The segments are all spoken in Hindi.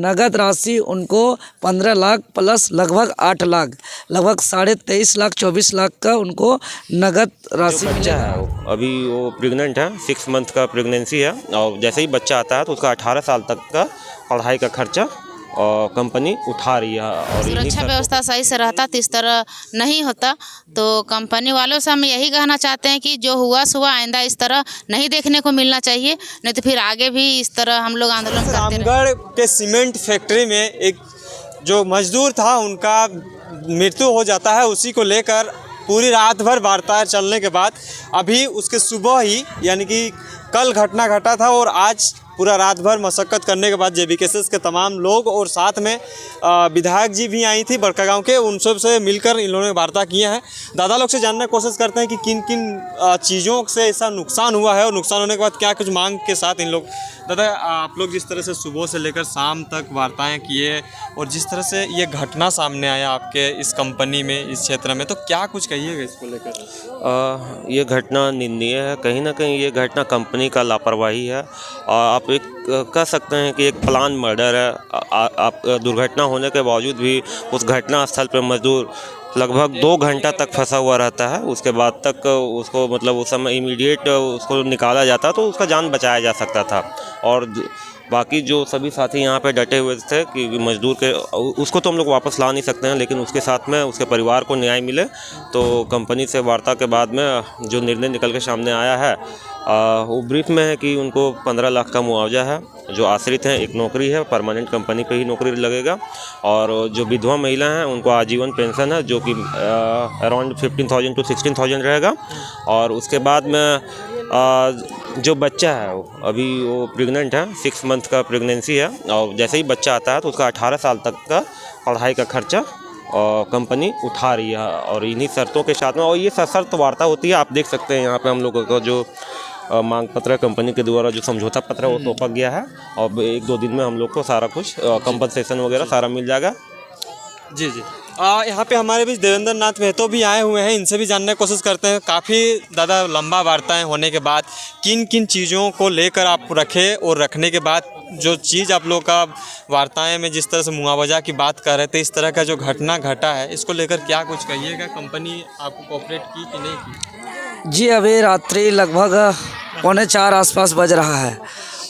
नगद राशि उनको 15 लाख प्लस लगभग 8 लाख, लगभग 23.5 लाख 24 लाख का उनको नगद राशि बच्चा है अभी वो प्रेग्नेंट है, 6 मंथ का प्रेगनेंसी है और जैसे ही बच्चा आता है तो उसका 18 साल तक का पढ़ाई का खर्चा और कंपनी उठा रही है। और सुरक्षा व्यवस्था सही से रहता तो इस तरह नहीं होता। तो कंपनी वालों से हम यही कहना चाहते हैं कि जो हुआ सो आइंदा इस तरह नहीं देखने को मिलना चाहिए, नहीं तो फिर आगे भी इस तरह हम लोग आंदोलन करते रहेंगे। रामगढ़ के सीमेंट फैक्ट्री में एक जो मजदूर था उनका मृत्यु हो जाता है, उसी को लेकर पूरी रात भर वार्ताएं चलने के बाद अभी उसके सुबह ही यानी कि कल घटना घटा था और आज पूरा रात भर मशक्क़त करने के बाद जेबीकेएसएस के तमाम लोग और साथ में विधायक जी भी आई थी बड़कागांव के, उन सब से मिलकर इन लोगों ने वार्ता किए हैं। दादा लोग से जानने की कोशिश करते हैं कि किन किन चीज़ों से ऐसा नुकसान हुआ है और नुकसान होने के बाद क्या कुछ मांग के साथ इन लोग। दादा, आप लोग जिस तरह से सुबह से लेकर शाम तक वार्ताएं किए और जिस तरह से ये घटना सामने आया आपके इस कंपनी में, इस क्षेत्र में, तो क्या कुछ कहिएगा इसको लेकर? ये घटना निंदनीय है, कहीं ना कहीं ये घटना कंपनी का लापरवाही है और आप एक कह सकते हैं कि एक प्लान मर्डर है। आप दुर्घटना होने के बावजूद भी उस घटना स्थल पर मजदूर लगभग 2 घंटा तक फंसा हुआ रहता है, उसके बाद तक उसको मतलब उस समय इमीडिएट उसको निकाला जाता तो उसका जान बचाया जा सकता था। और बाकी जो सभी साथी यहाँ पे डटे हुए थे कि मजदूर के उसको तो हम लोग वापस ला नहीं सकते हैं, लेकिन उसके साथ में उसके परिवार को न्याय मिले। तो कंपनी से वार्ता के बाद में जो निर्णय निकल के सामने आया है वो ब्रीफ में है कि उनको 15 लाख का मुआवजा है, जो आश्रित हैं एक नौकरी है, परमानेंट कंपनी पे ही नौकरी लगेगा, और जो विधवा महिला हैं उनको आजीवन पेंशन है जो कि अराउंड 15,000 to 16,000 रहेगा। और उसके बाद में जो बच्चा है अभी वो प्रेग्नेंट है, 6 मंथ का प्रेगनेंसी है और जैसे ही बच्चा आता है तो उसका 18 साल तक का पढ़ाई का खर्चा और कंपनी उठा रही है। और इन्हीं शर्तों के साथ में, और ये सशर्त वार्ता होती है, आप देख सकते हैं यहाँ पे हम लोगों का जो मांग पत्र कंपनी के द्वारा जो समझौता पत्र है वो सौंपा गया है और 1-2 दिन में हम लोग को सारा कुछ कंपनसेशन वगैरह सारा मिल जाएगा। जी जी, यहाँ पे हमारे बीच देवेंद्र नाथ महतो भी आए हुए हैं, इनसे भी जानने की कोशिश करते हैं। काफ़ी ज़्यादा लंबा वार्ताएं होने के बाद किन किन चीज़ों को लेकर आप रखे और रखने के बाद जो चीज़ आप लोग का वार्ताएं में जिस तरह से मुआवजा की बात कर रहे थे, इस तरह का जो घटना घटा है, इसको लेकर क्या कुछ कहिएगा? कंपनी आपको कोऑपरेट की कि नहीं की? जी, अभी रात्रि लगभग 3:45 आसपास बज रहा है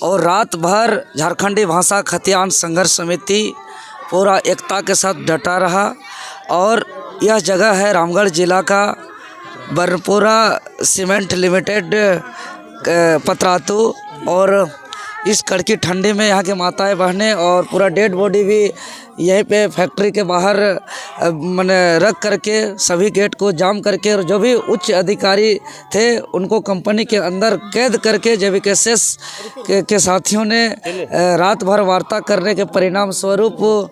और रात भर झारखंडी भाषा खतियान संघर्ष समिति पूरा एकता के साथ डटा रहा। और यह जगह है रामगढ़ जिला का बरपुरा सीमेंट लिमिटेड पतरातू, और इस कड़की ठंडी में यहाँ के माताएं बहनें और पूरा डेड बॉडी भी यहीं पे फैक्ट्री के बाहर मैंने रख करके सभी गेट को जाम करके, और जो भी उच्च अधिकारी थे उनको कंपनी के अंदर कैद करके जेबीकेएसएस के साथियों ने रात भर वार्ता करने के परिणाम स्वरूप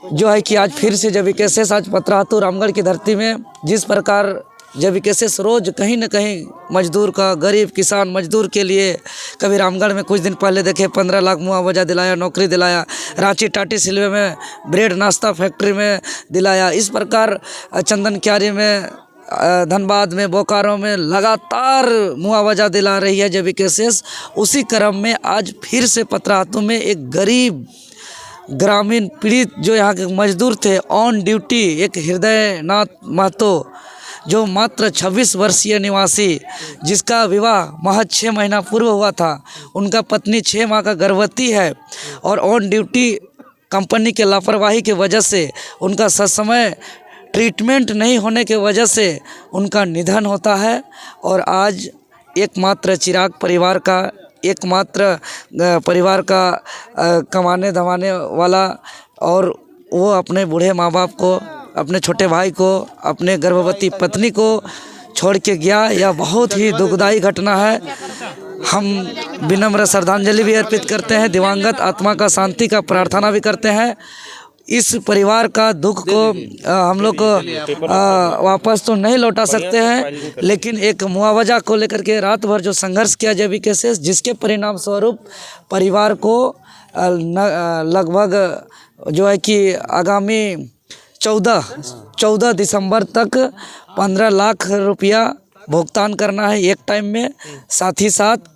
जो है कि आज फिर से जेबीकेएसएस आज पतरातू रामगढ़ की धरती में जिस प्रकार जेबीकेएसएस रोज़ कहीं न कहीं मजदूर का, गरीब किसान मजदूर के लिए, कभी रामगढ़ में कुछ दिन पहले देखे 15 लाख मुआवजा दिलाया, नौकरी दिलाया, रांची टाटी सिलवे में ब्रेड नाश्ता फैक्ट्री में दिलाया, इस प्रकार चंदन क्यारी में, धनबाद में, बोकारो में लगातार मुआवजा दिला रही है जेबीकेएसएस। उसी क्रम में आज फिर से पतरातू में एक गरीब ग्रामीण पीड़ित जो यहाँ के मजदूर थे ऑन ड्यूटी, एक हृदय नाथ महतो जो मात्र 26 वर्षीय निवासी, जिसका विवाह महज 6 महीना पूर्व हुआ था, उनका पत्नी 6 माह का गर्भवती है और ऑन ड्यूटी कंपनी के लापरवाही की वजह से, उनका ससमय ट्रीटमेंट नहीं होने के वजह से उनका निधन होता है। और आज एकमात्र चिराग परिवार का कमाने धमाने वाला, और वो अपने बूढ़े माँ बाप को, अपने छोटे भाई को, अपने गर्भवती पत्नी को छोड़ के गया। यह बहुत ही दुखदायी घटना है। हम विनम्र श्रद्धांजलि भी अर्पित करते हैं, दिवंगत आत्मा का शांति का प्रार्थना भी करते हैं। इस परिवार का दुख को हम लोग वापस तो नहीं लौटा सकते हैं, लेकिन एक मुआवजा को लेकर के रात भर जो संघर्ष किया जेबीकेएसएस, जिसके परिणाम स्वरूप परिवार को लगभग जो है कि आगामी 14 दिसंबर तक 15 लाख रुपया भुगतान करना है एक टाइम में। साथ ही साथ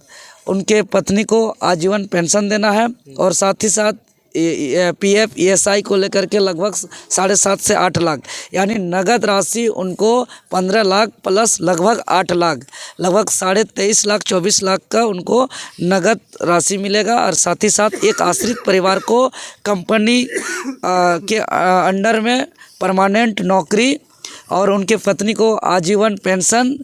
उनके पत्नी को आजीवन पेंशन देना है और साथ ही साथ PF ESI को लेकर के लगभग 7.5 से 8 लाख, यानी नगद राशि उनको 15 लाख प्लस लगभग 8 लाख, लगभग 23.5 लाख 24 लाख का उनको नगद राशि मिलेगा। और साथ ही साथ एक आश्रित परिवार को कंपनी के अंडर में परमानेंट नौकरी और उनके पत्नी को आजीवन पेंशन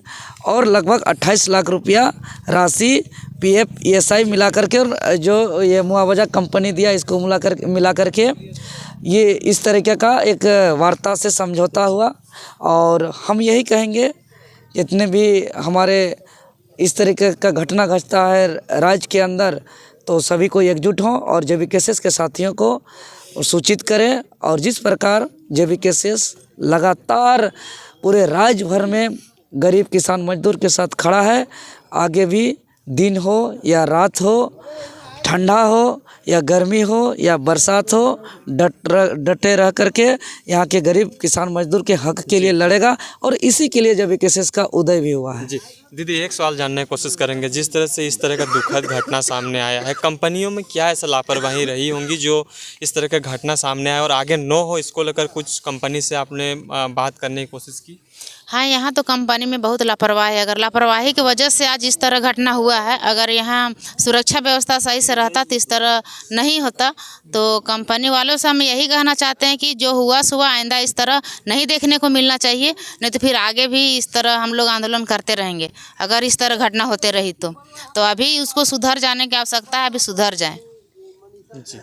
और लगभग 28 लाख रुपया राशि PF ESI मिला करके, और जो ये मुआवजा कंपनी दिया इसको मिला करके ये इस तरीके का एक वार्ता से समझौता हुआ। और हम यही कहेंगे जितने भी हमारे इस तरीके का घटना घटता है राज्य के अंदर, तो सभी को एकजुट हों और JB केसेस के साथियों को सूचित करें। और जिस प्रकार JB केसेस लगातार पूरे राज्य भर में गरीब किसान मजदूर के साथ खड़ा है, आगे भी दिन हो या रात हो, ठंडा हो या गर्मी हो या बरसात हो, डटे रह करके यहाँ के गरीब किसान मजदूर के हक के लिए लड़ेगा। और इसी के लिए JB केसेस का उदय भी हुआ है। जी दीदी, एक सवाल जानने की कोशिश करेंगे। जिस तरह से इस तरह का दुखद घटना सामने आया है, कंपनियों में क्या ऐसा लापरवाही रही होंगी जो इस तरह का घटना सामने आया और आगे न हो, इसको लेकर कुछ कंपनी से आपने बात करने की कोशिश की? हाँ, यहाँ तो कंपनी में बहुत लापरवाही है। अगर लापरवाही की वजह से आज इस तरह घटना हुआ है, अगर यहाँ सुरक्षा व्यवस्था सही से रहता तो इस तरह नहीं होता। तो कंपनी वालों से हम यही कहना चाहते हैं कि जो हुआ सो आइंदा इस तरह नहीं देखने को मिलना चाहिए, नहीं तो फिर आगे भी इस तरह हम लोग आंदोलन करते रहेंगे। अगर इस तरह घटना होते रही तो अभी उसको सुधर जाने की आवश्यकता है, अभी सुधर जाए। जी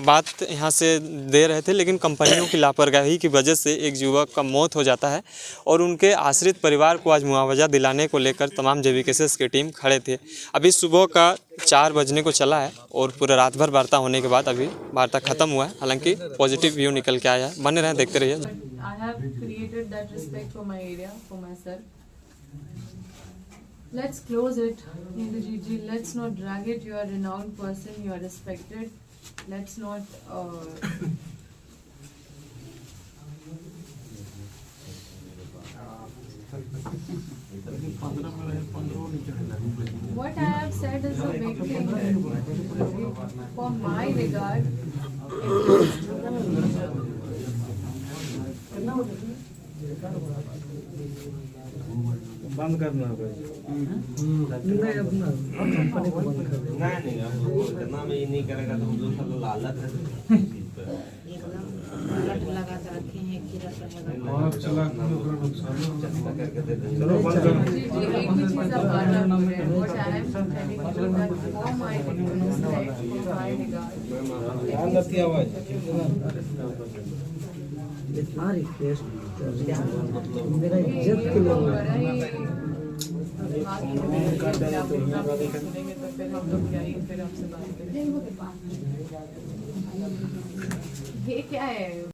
बात यहाँ से दे रहे थे, लेकिन कंपनियों की लापरवाही की वजह से एक युवक का मौत हो जाता है और उनके आश्रित परिवार को आज मुआवजा दिलाने को लेकर तमाम JB केसेस की टीम खड़े थे। अभी सुबह का 4 बजने को चला है और पूरा रात भर वार्ता होने के बाद अभी वार्ता ख़त्म हुआ है। हालांकि पॉजिटिव व्यू निकल के आया है। बने रहें, देखते रहिए। Let's close it, Needu ji. Let's not drag it. You are a renowned person. You are respected. Let's not. What I have said is a big thing. For my regard. बंद करना होगा। नहीं अपना कंपनी को बंद कर देना। नहीं अब इतना में ये नहीं करेगा तो हम लोग सब लोग हालत है। लगा कर रखे हैं कि और चला नुकसान करके दे देंगे। चलो बंद करो। एक ही चीज़ आप बात कर रहे हैं। What I am telling you that for my respect, for my regard. ध्यान रखिए आवाज। इतना रिक्वेस्ट मेरा इज्जत के लिए ये क्या है?